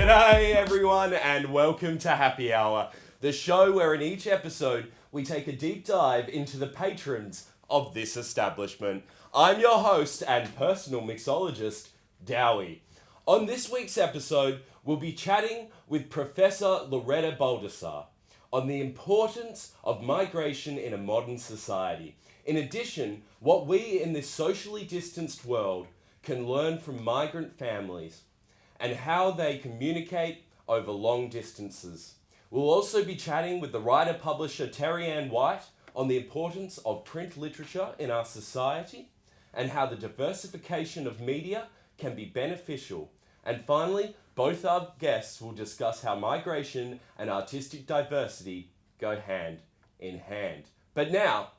G'day everyone and welcome to Happy Hour, the show where in each episode we take a deep dive into the patrons of this establishment. I'm your host and personal mixologist, Dowie. On this week's episode, we'll be chatting with Professor Lorreta Baldassar on the importance of migration in a modern society. In addition, what we in this socially distanced world can learn from migrant families and how they communicate over long distances. We'll also be chatting with the writer-publisher Terri-ann White on the importance of print literature in our society and how the diversification of media can be beneficial. And finally, both our guests will discuss how migration and artistic diversity go hand in hand. But now,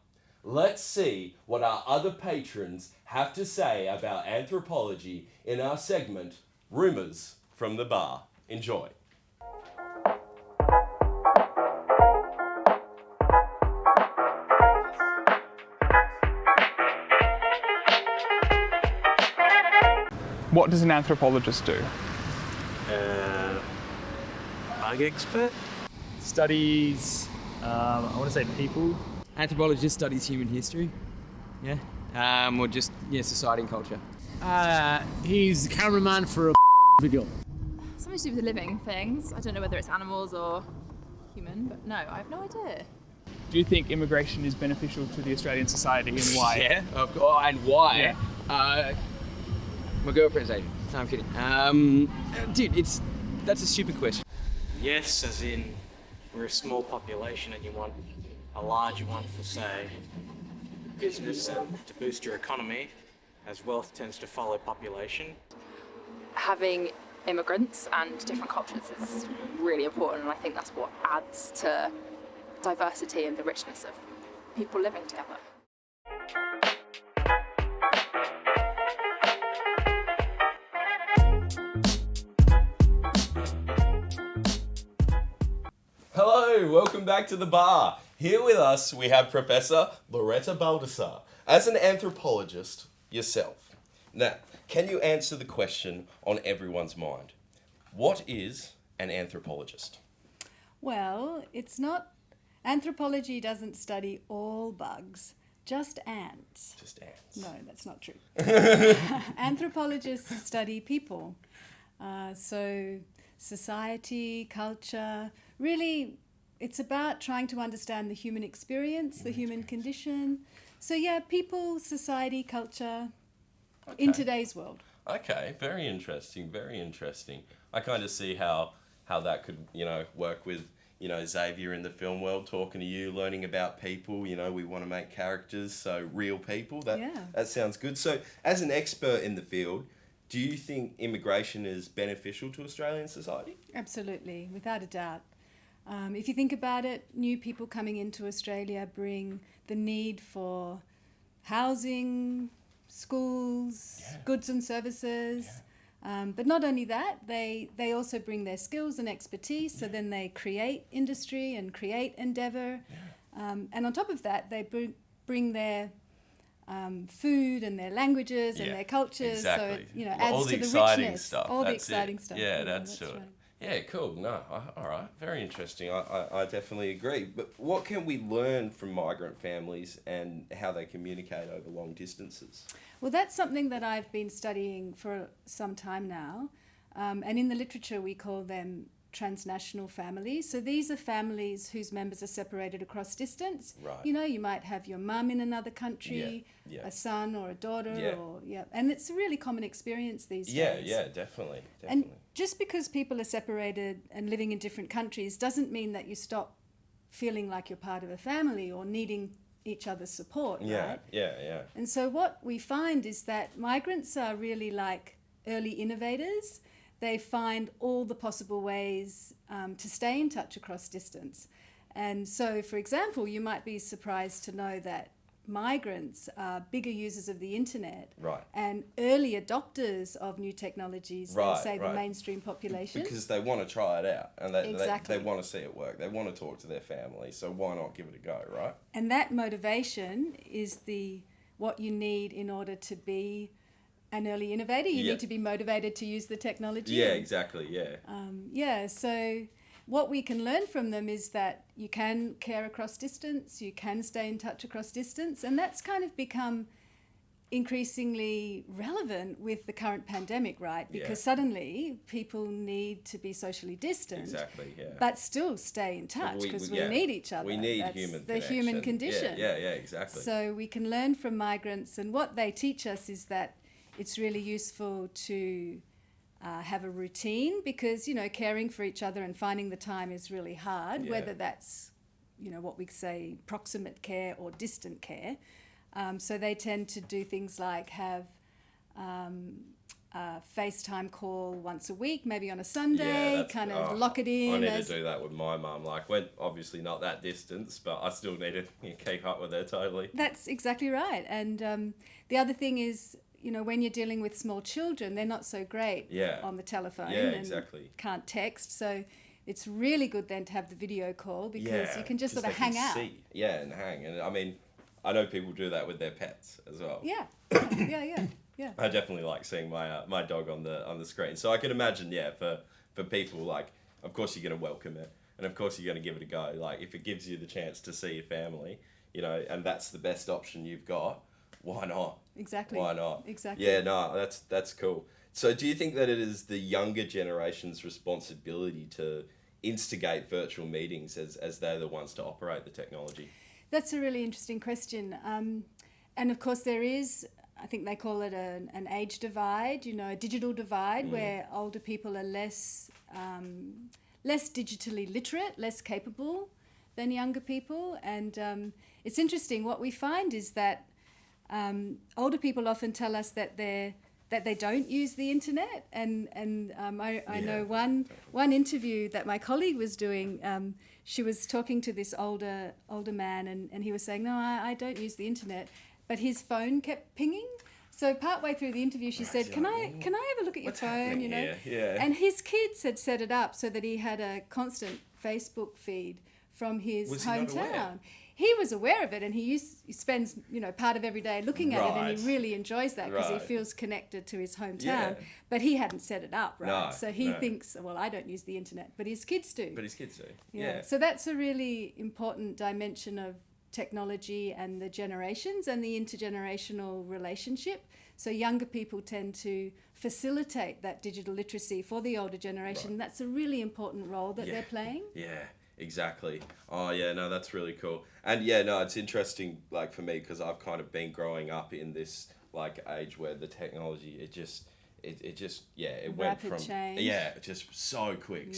let's see what our other patrons have to say about anthropology in our segment, Rumours from the Bar. Enjoy. What does an anthropologist do? Bug expert? Studies, I want to say people. Anthropologist studies human history, or just society and culture. He's the cameraman for a video. Something to do with living things. I don't know whether it's animals or human, but no, I have no idea. Do you think immigration is beneficial to the Australian society and why? Yeah, of course. And why? Yeah. My girlfriend's Asian. No, I'm kidding. Dude, that's a stupid question. Yes, as in we're a small population and you want a larger one for, say, business and to boost your economy, as wealth tends to follow population. Having immigrants and different cultures is really important, and I think that's what adds to diversity and the richness of people living together. Hello, welcome back to the bar. Here with us we have Professor Lorreta Baldassar. As an anthropologist yourself, now, can you answer the question on everyone's mind? What is an anthropologist? Well, it's not... Anthropology doesn't study all bugs, just ants. Just ants. No, that's not true. Anthropologists study people. So society, culture, really it's about trying to understand the human experience, the human condition. So yeah, people, society, culture, in today's world. Okay, very interesting, very interesting. I kind of see how that could, work with, Xavier in the film world, talking to you, learning about people, we want to make characters, so real people, that sounds good. So as an expert in the field, do you think immigration is beneficial to Australian society? Absolutely, without a doubt. If you think about it, new people coming into Australia bring the need for housing, schools, goods and services. But not only that, they also bring their skills and expertise, so then they create industry and create endeavour. And on top of that, they bring their food and their languages and their cultures, exactly. So it adds all the to the exciting richness. Stuff. All that's the exciting it. stuff. Yeah, that's it. Right. Yeah, cool. No, all right. Very interesting. I definitely agree. But what can we learn from migrant families and how they communicate over long distances? Well, that's something that I've been studying for some time now. And in the literature, we call them transnational families. So these are families whose members are separated across distance. Right. You might have your mum in another country, a son or a daughter, and it's a really common experience these days. Yeah, definitely. And just because people are separated and living in different countries doesn't mean that you stop feeling like you're part of a family or needing each other's support, right? Yeah. And so what we find is that migrants are really like early innovators. They find all the possible ways to stay in touch across distance. And so, for example, you might be surprised to know that migrants are bigger users of the internet and early adopters of new technologies than, say, the mainstream population. Because they want to try it out and they want to see it work. They want to talk to their family, so why not give it a go, right? And that motivation is what you need in order to be an early innovator. You Yeah. need to be motivated to use the technology. Yeah, exactly. Yeah. So what we can learn from them is that you can care across distance, you can stay in touch across distance, and that's kind of become increasingly relevant with the current pandemic, right? Because suddenly people need to be socially distant, Exactly. Yeah. but still stay in touch because we need each other. We need That's human the connection. human condition. Yeah, exactly. So we can learn from migrants, and what they teach us is that it's really useful to have a routine, because caring for each other and finding the time is really hard, whether that's what we say proximate care or distant care. So they tend to do things like have a FaceTime call once a week, maybe on a Sunday, lock it in. I need to do that with my mum. Like, we're obviously not that distance, but I still need to keep up with her totally. That's exactly right. And the other thing is, when you're dealing with small children, they're not so great on the telephone and can't text. So it's really good then to have the video call, because you can just sort of hang out. And hang. And I mean, I know people do that with their pets as well. Yeah. I definitely like seeing my dog on the screen. So I can imagine, for people, like, of course you're going to welcome it, and of course you're going to give it a go. Like, if it gives you the chance to see your family, and that's the best option you've got, why not? Exactly. Why not? Exactly. Yeah, no, that's cool. So do you think that it is the younger generation's responsibility to instigate virtual meetings as they're the ones to operate the technology? That's a really interesting question. And of course there is, I think they call it an age divide, a digital divide, where older people are less digitally literate, less capable than younger people. And it's interesting, what we find is that older people often tell us that they don't use the internet, and I know one interview that my colleague was doing. She was talking to this older man, and he was saying, no, I don't use the internet, but his phone kept pinging. So partway through the interview, she said, "Can I have a look at your phone?" And his kids had set it up so that he had a constant Facebook feed from his hometown. He was aware of it, and he spends part of every day looking at it, and he really enjoys that because he feels connected to his hometown. Yeah. But he hadn't set it up, right? No, so he thinks, well, I don't use the internet, but his kids do. Yeah. So that's a really important dimension of technology and the generations and the intergenerational relationship. So younger people tend to facilitate that digital literacy for the older generation. That's a really important role that they're playing. Yeah. Exactly. Oh yeah, no, that's really cool. And yeah, no, it's interesting, like, for me, because I've kind of been growing up in this like age where the technology it went from change. just so quick.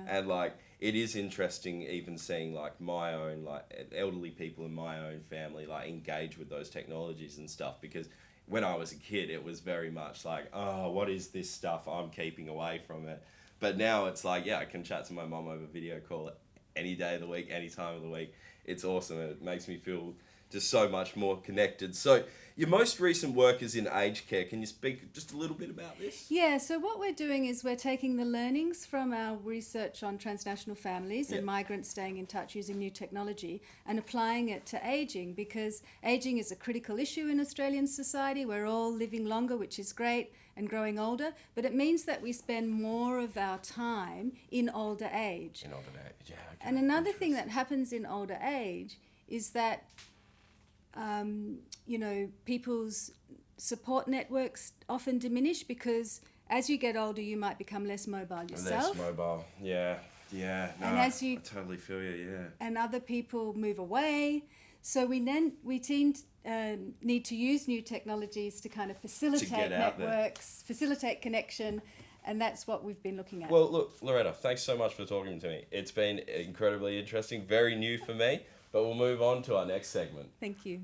And like, it is interesting even seeing like my own, like, elderly people in my own family like engage with those technologies and stuff, because when I was a kid it was very much like, oh, what is this stuff, I'm keeping away from it. But now it's like, I can chat to my mum over video call any day of the week, any time of the week. It's awesome, and it makes me feel just so much more connected. So your most recent work is in aged care. Can you speak just a little bit about this? Yeah, so what we're doing is we're taking the learnings from our research on transnational families and migrants staying in touch using new technology and applying it to ageing, because ageing is a critical issue in Australian society. We're all living longer, which is great, and growing older, but it means that we spend more of our time in older age. Okay. And another thing that happens in older age is that people's support networks often diminish, because as you get older, you might become less mobile yourself. Less mobile, yeah. No, and I totally feel you, yeah. And other people move away. So we need to use new technologies to kind of facilitate networks, facilitate connection, and that's what we've been looking at. Well, look, Lorreta, thanks so much for talking to me. It's been incredibly interesting, very new for me, but we'll move on to our next segment. Thank you.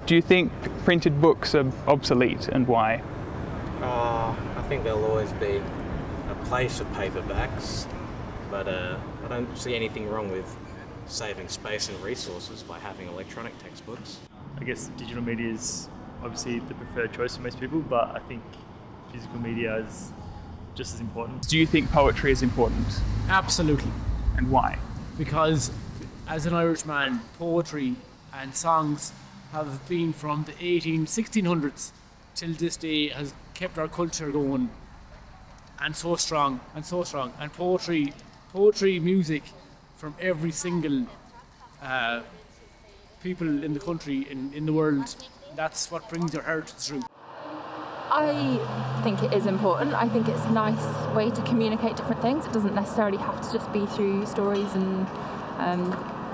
Do you think printed books are obsolete, and why? I think there'll always be a place for paperbacks, but I don't see anything wrong with saving space and resources by having electronic textbooks. I guess digital media is obviously the preferred choice for most people, but I think physical media is just as important. Do you think poetry is important, Absolutely. and why? Because as an Irishman, poetry and songs have been from the 1600s till this day, has kept our culture going, and so strong. And poetry, music from every single people in the country, in the world, that's what brings your heritage through. I think it is important. I think it's a nice way to communicate different things. It doesn't necessarily have to just be through stories and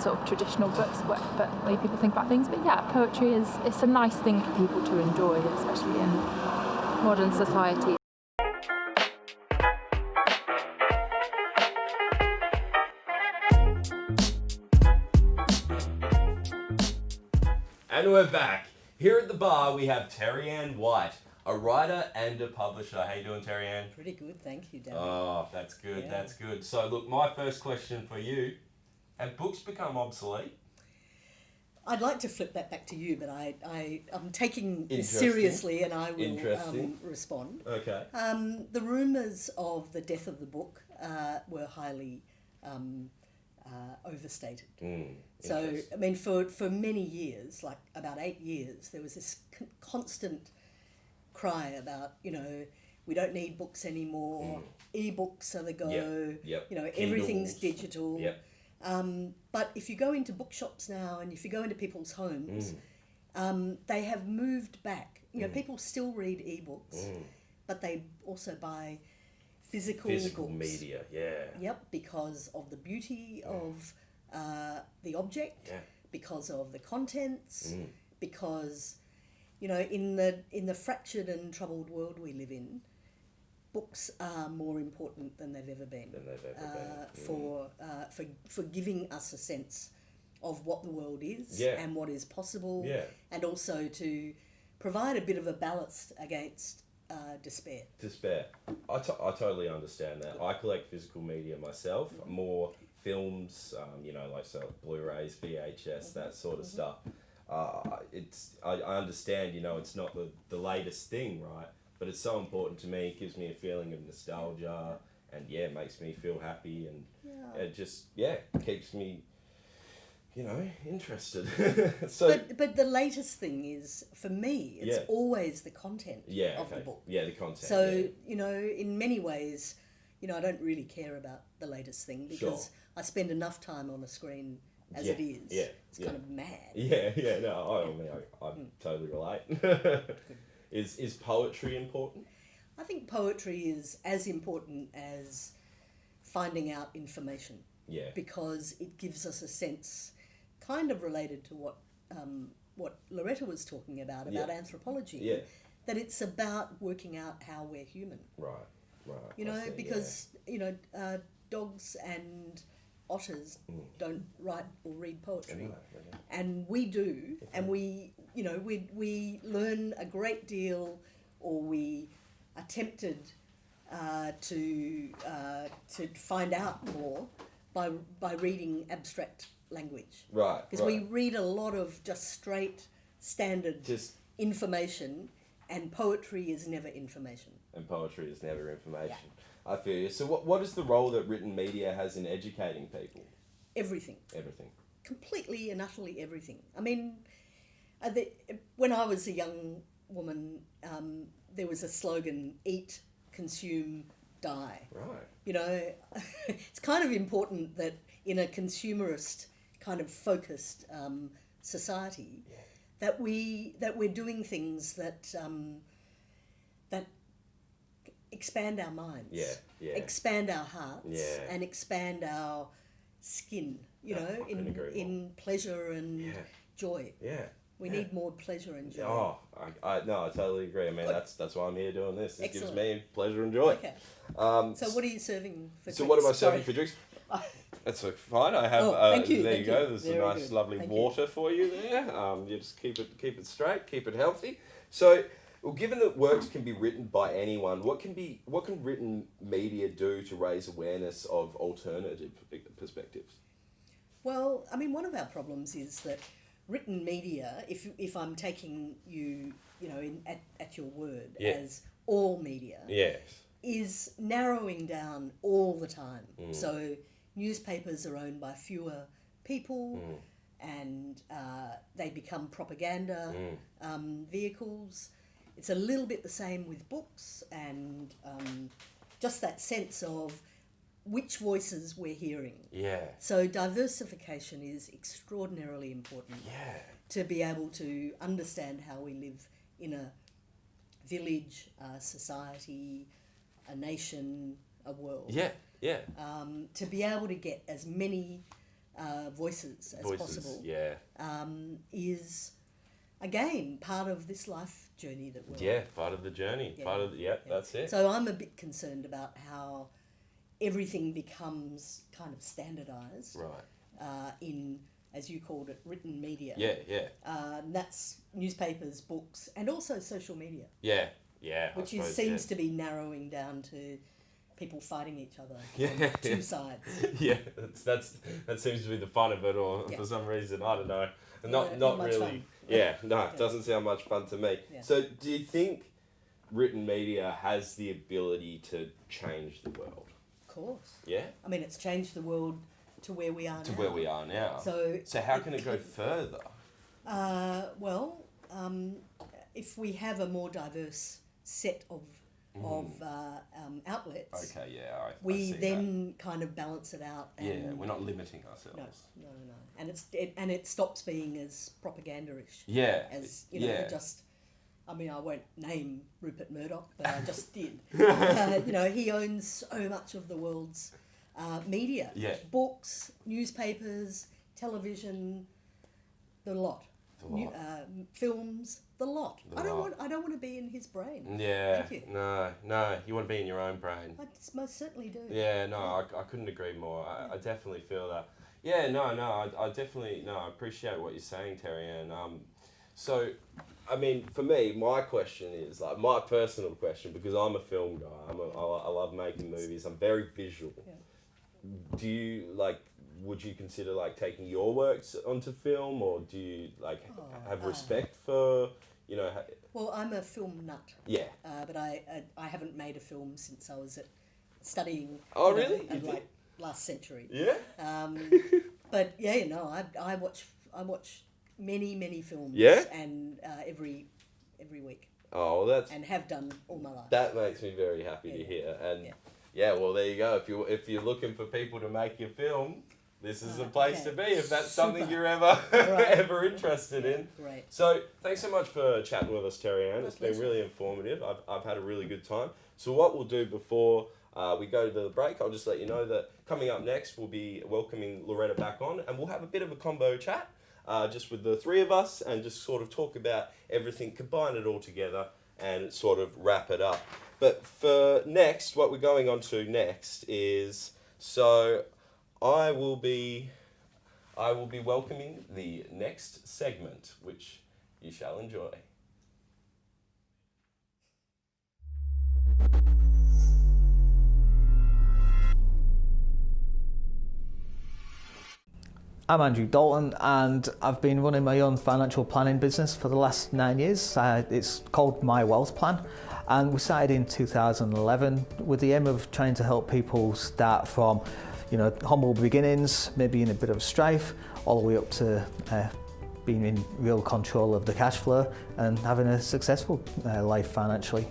sort of traditional books, but way people think about things. But yeah, poetry it's a nice thing for people to enjoy, especially in modern society. And we're back. Here at the bar, we have Terri-ann White, a writer and a publisher. How you doing, Terri-ann? Pretty good, thank you, Danny. Oh, that's good, Yeah. that's good. So look, my first question for you, have books become obsolete? I'd like to flip that back to you, but I'm taking this Interesting. seriously, and I will Interesting. respond. Okay. The rumours of the death of the book were highly overstated. So, Interesting. I mean, for many years, like about 8 years, there was this constant cry about, we don't need books anymore, e-books are the go, Yep. everything's Kindles. digital. Yep. But if you go into bookshops now and if you go into people's homes, they have moved back. People still read e-books, but they also buy physical books. Media, yeah. Yep, because of the beauty of the object, because of the contents, because in the fractured and troubled world we live in, books are more important than they've ever been. For giving us a sense of what the world is and what is possible, and also to provide a bit of a ballast against despair. I totally understand that. I collect physical media myself, more films, like Blu-rays, VHS, that sort of stuff. I understand, it's not the latest thing, right? But it's so important to me. It gives me a feeling of nostalgia, and it makes me feel happy, and it just keeps me, interested. But the latest thing is, for me, it's always the content of the book. Yeah, the content. So, in many ways, I don't really care about the latest thing because I spend enough time on a screen as it is. It's kind of mad. I totally relate. Is poetry important? I think poetry is as important as finding out information. Yeah. Because it gives us a sense, kind of related to what Lorreta was talking about anthropology. Yeah. That it's about working out how we're human. Right. Because dogs and otters don't write or read poetry, and we do, and we learn a great deal, or we attempted to find out more by reading abstract language. Right. Because we read a lot of just straight standard information, and poetry is never information. And poetry is never information. I feel you. So what is the role that written media has in educating people? Everything. Everything. Completely and utterly everything. I mean, when I was a young woman, there was a slogan, eat, consume, die. Right. It's kind of important that in a consumerist kind of focused society, that we're doing things that expand our minds, expand our hearts, and expand our skin. In pleasure and joy. Yeah. We need more pleasure and joy. Oh, I totally agree. I mean, that's why I'm here doing this. It gives Excellent. me pleasure and joy. Okay. So what are you serving for drinks? So what am I serving for drinks? That's fine. I have. Thank you. There you go. There's Very a nice, good. lovely Thank water for you there. You just keep it straight, keep it healthy. So, well, given that works can be written by anyone, what can written media do to raise awareness of alternative perspectives? Well, I mean, one of our problems is that written media, if I'm taking you, at your word, as all media, Yes. is narrowing down all the time. So newspapers are owned by fewer people, and they become propaganda vehicles. It's a little bit the same with books, and just that sense of which voices we're hearing. Yeah. So diversification is extraordinarily important. Yeah. To be able to understand how we live in a village, a society, a nation, a world. Yeah. Yeah. To be able to get as many voices as possible. Yeah. Is again part of this life journey that we're on. Yeah, part of the journey. Yeah. That's it. So I'm a bit concerned about how everything becomes kind of standardized. Right. In, as you called it, written media. Yeah. That's newspapers, books, and also social media. Yeah. Which seems to be narrowing down to people fighting each other on two sides. Yeah, that seems to be the fun of it, or for some reason, I don't know. Not much really. Fun. Yeah, no, it doesn't sound much fun to me. Yeah. So do you think written media has the ability to change the world? Of course. Yeah? I mean, it's changed the world to where we are now. So how can it go further? If we have a more diverse set of outlets, Okay, yeah, I we see then kind of balance it out. that. And Yeah, we're not limiting ourselves. No. And it stops being as propaganda-ish. Yeah. As you know, yeah. just. I mean, I won't name Rupert Murdoch, but I just did. He owns so much of the world's media. Yeah. Books, newspapers, television, the lot. Films, the lot. I don't want to be in his brain. Yeah. Thank you. No, you want to be in your own brain. I most certainly do. Yeah, no, I couldn't agree more. I definitely feel that. Yeah, I definitely, I appreciate what you're saying, Terri-ann. So, I mean, for me, my question is, like, my personal question, because I'm a film guy, I love making movies, I'm very visual. Yeah. Do you, would you consider, taking your works onto film, or do you, have respect for, Well, I'm a film nut. Yeah. But I haven't made a film since I was studying. Oh, really? Last century. Yeah. But yeah, I watch many films. Yeah? And every week. Oh, well, that's... And have done all my life. That makes me very happy to hear. And well, there you go. If you're looking for people to make your film, this is the place to be, if that's something you're ever interested in. Great. So thanks so much for chatting with us, Terri-ann. It's been really informative. I've had a really good time. So what we'll do before we go to the break, I'll just let you know that coming up next, we'll be welcoming Lorreta back on, and we'll have a bit of a combo chat. Just with the three of us, and just sort of talk about everything, combine it all together, and sort of wrap it up. But for next, what we're going on to next is, so I will be welcoming the next segment, which you shall enjoy. I'm Andrew Dalton, and I've been running my own financial planning business for the last 9 years. It's called My Wealth Plan, and we started in 2011 with the aim of trying to help people start from, humble beginnings, maybe in a bit of strife, all the way up to being in real control of the cash flow and having a successful life financially.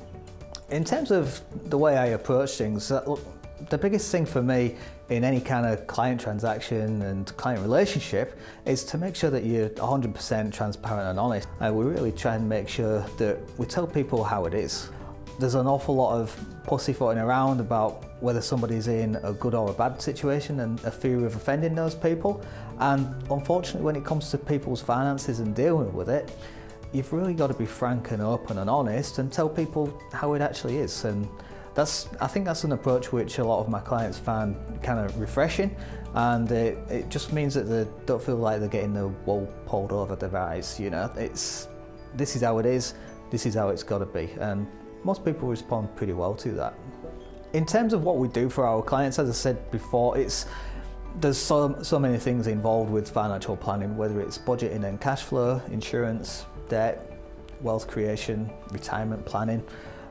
In terms of the way I approach things, the biggest thing for me in any kind of client transaction and client relationship is to make sure that you're 100% transparent and honest. We really try and make sure that we tell people how it is. There's an awful lot of pussyfooting around about whether somebody's in a good or a bad situation and a fear of offending those people. And unfortunately, when it comes to people's finances and dealing with it, you've really got to be frank and open and honest and tell people how it actually is. And I think that's an approach which a lot of my clients find kind of refreshing, and it just means that they don't feel like they're getting the wool pulled over their eyes. This is how it is, this is how it's got to be, and most people respond pretty well to that. In terms of what we do for our clients, as I said before, there's so many things involved with financial planning, whether it's budgeting and cash flow, insurance, debt, wealth creation, retirement planning.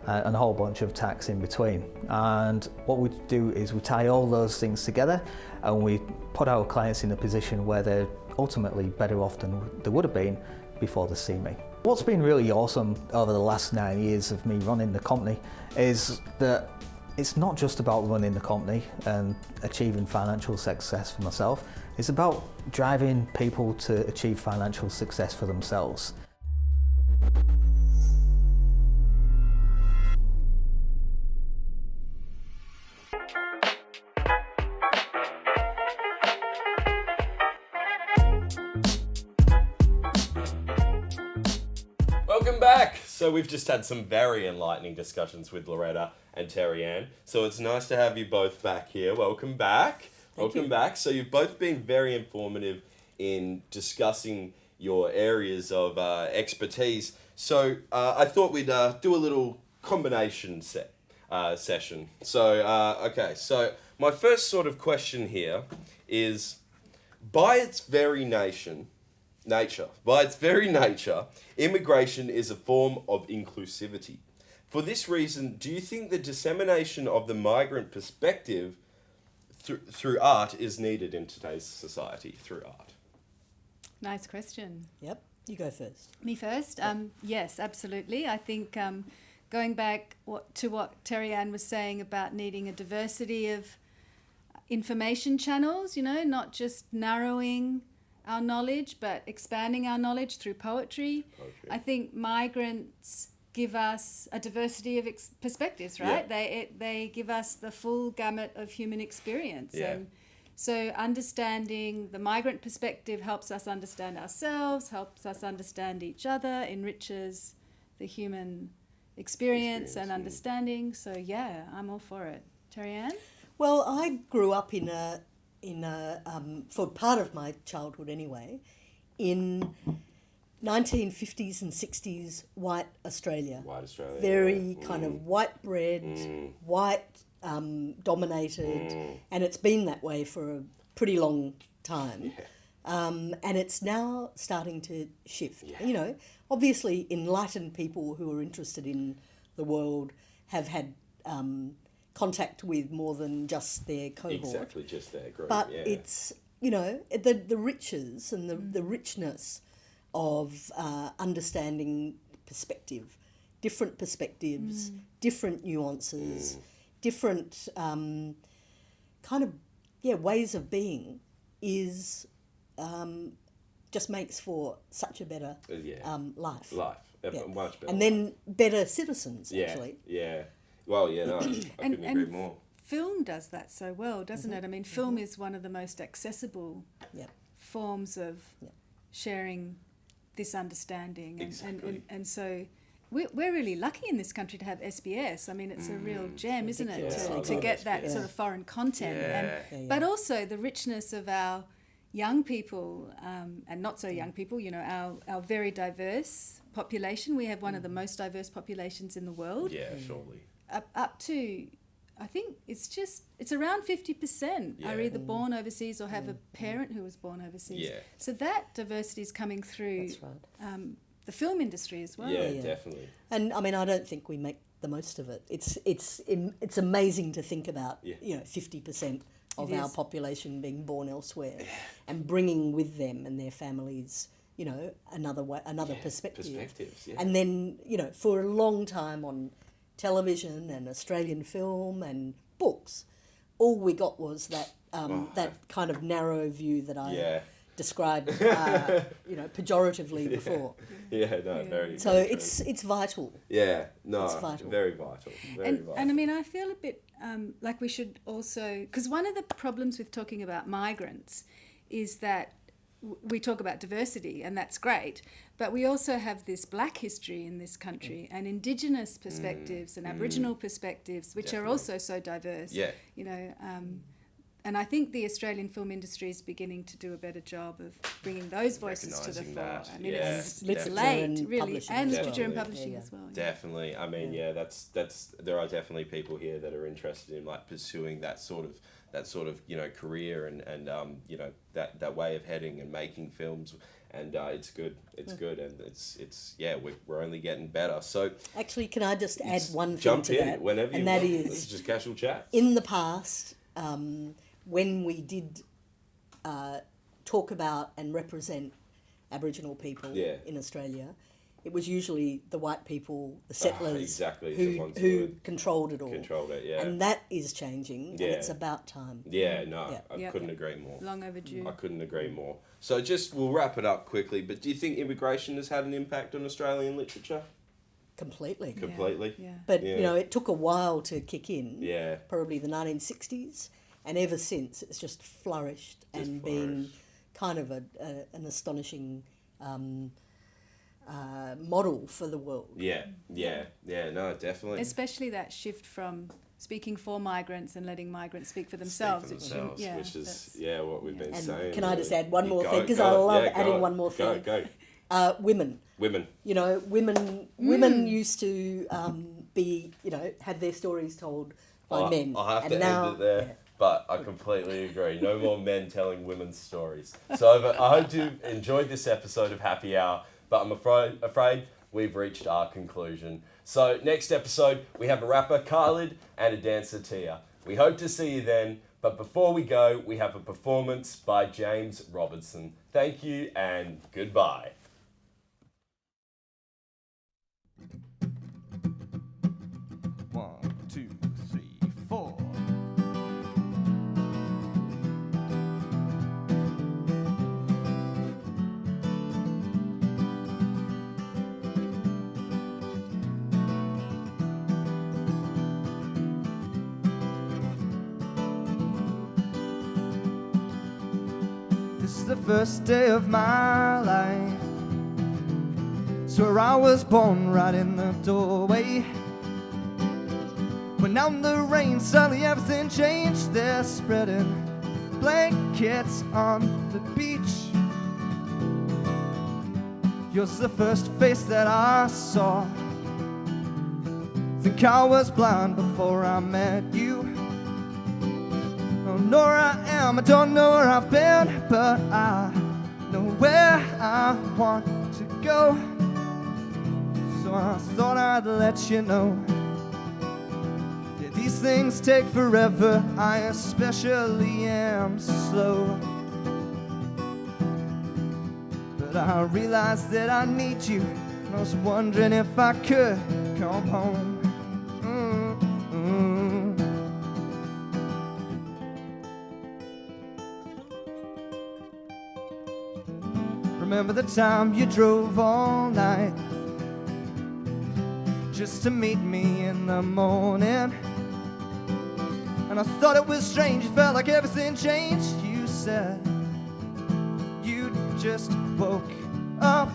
and a whole bunch of tax in between. And what we do is we tie all those things together and we put our clients in a position where they're ultimately better off than they would have been before they see me. What's been really awesome over the last 9 years of me running the company is that it's not just about running the company and achieving financial success for myself, it's about driving people to achieve financial success for themselves. Welcome back! So we've just had some very enlightening discussions with Lorreta and Terri-ann. So it's nice to have you both back here. Welcome back. Welcome back. So you've both been very informative in discussing your areas of expertise. So I thought we'd do a little combination session. So, okay, so my first sort of question here is, by its very nature, immigration is a form of inclusivity. For this reason, do you think the dissemination of the migrant perspective through art is needed in today's society, through art? Nice question. Yep, you go first. Me first? Yes, absolutely. I think going back to what Terri-ann was saying about needing a diversity of information channels, not just narrowing our knowledge, but expanding our knowledge through poetry. I think migrants give us a diversity of perspectives, right? Yeah. They give us the full gamut of human experience. Yeah. And so understanding the migrant perspective helps us understand ourselves, helps us understand each other, enriches the human experience and understanding. So yeah, I'm all for it. Terri-ann? Well, I grew up in a for part of my childhood anyway, in 1950s and 60s white Australia. White Australia. Very kind of white bread, white dominated, and it's been that way for a pretty long time. Yeah. And it's now starting to shift. Yeah. Obviously enlightened people who are interested in the world have had contact with more than just their cohort. Exactly, just their group. But it's, the riches and the richness of understanding perspective, different perspectives, different nuances, different ways of being is just makes for such a better life. Much better. And then better citizens, actually. Yeah. Well, yeah, no, I couldn't agree more. Film does that so well, doesn't it? I mean, film is one of the most accessible forms of sharing this understanding. And so we're really lucky in this country to have SBS. I mean, it's a real gem, isn't it, to get that sort of foreign content. But also the richness of our young people and not so young people, our very diverse population. We have one of the most diverse populations in the world. Yeah, surely. Up to, I think it's around 50% are either born overseas or have a parent who was born overseas. Yeah. So that diversity is coming through the film industry as well. Yeah, definitely. And I mean, I don't think we make the most of it. It's amazing to think about, 50% of our population being born elsewhere and bringing with them and their families, another perspective. Perspectives, yeah. And then, for a long time on television and Australian film and books, all we got was that that kind of narrow view that I described, pejoratively before. Very. So very it's vital. Yeah, no, it's vital. Very vital. And I mean, I feel a bit like we should also, because one of the problems with talking about migrants is that we talk about diversity, and that's great, but we also have this black history in this country and Indigenous perspectives and Aboriginal perspectives, which are also so diverse. Yeah. And I think the Australian film industry is beginning to do a better job of bringing those voices to the fore. I mean, it's late, really, and literature and publishing as well. Definitely. I mean, that's there are definitely people here that are interested in pursuing that sort of career and that way of heading and making films And it's good. It's good, and it's we're only getting better. So actually, can I just add one thing jump to in that? whenever you and that want. is, This is just casual chat. in the past, when we did talk about and represent Aboriginal people in Australia, it was usually the white people, the settlers, who controlled it all. Controlled it, yeah. And that is changing, and it's about time. Yeah, no, I couldn't agree more. Long overdue. I couldn't agree more. So we'll wrap it up quickly, but do you think immigration has had an impact on Australian literature? Completely. Completely? But, it took a while to kick in. Yeah. Probably the 1960s, and ever since it's just flourished and been kind of an astonishing model for the world. Yeah, no, definitely. Especially that shift from speaking for migrants and letting migrants speak for themselves. Which is what we've been saying. Can I just add one more thing? Because I love adding one more thing. Go. Women. You know, women used to be, had their stories told by men. I have to end it there. But I completely agree. No more men telling women's stories. So I hope you've enjoyed this episode of Happy Hour, but I'm afraid we've reached our conclusion. So next episode, we have a rapper, Khalid, and a dancer, Tia. We hope to see you then, but before we go, we have a performance by James Robertson. Thank you and goodbye. The first day of my life, swear I was born right in the doorway. When out in the rain, suddenly everything changed. They're spreading blankets on the beach. Yours the first face that I saw. Think I was blind before I met you. Know where I am, I don't know where I've been, but I know where I want to go. So I thought I'd let you know. Yeah, these things take forever, I especially am slow. But I realized that I need you, and I was wondering if I could come home. Remember the time you drove all night just to meet me in the morning? And I thought it was strange, it felt like everything changed. You said you just woke up,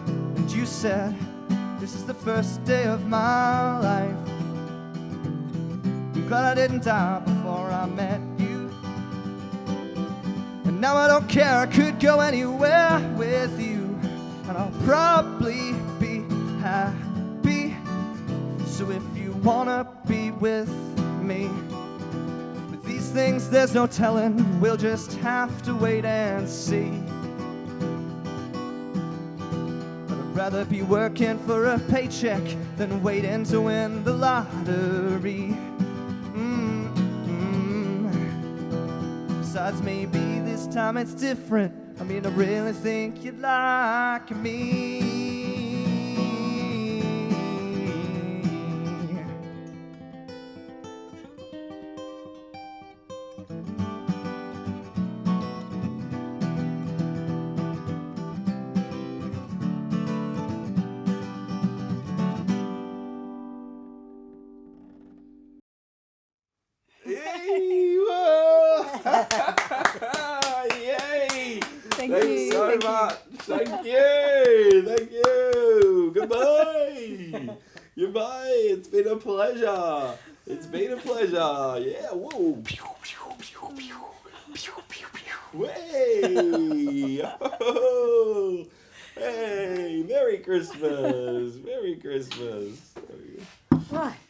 and you said this is the first day of my life. I'm glad I didn't die before I met you. Now I don't care, I could go anywhere with you, and I'll probably be happy. So if you wanna be with me, with these things there's no telling, we'll just have to wait and see. But I'd rather be working for a paycheck than waiting to win the lottery. Besides, maybe this time it's different. I mean, I really think you'd like me. Yay! Thank Thanks you. so much. Thank you. Thank you. Goodbye. Goodbye. It's been a pleasure. It's been a pleasure. Yeah. Whoa. Way. Oh. Hey. Merry Christmas. Merry Christmas. Right.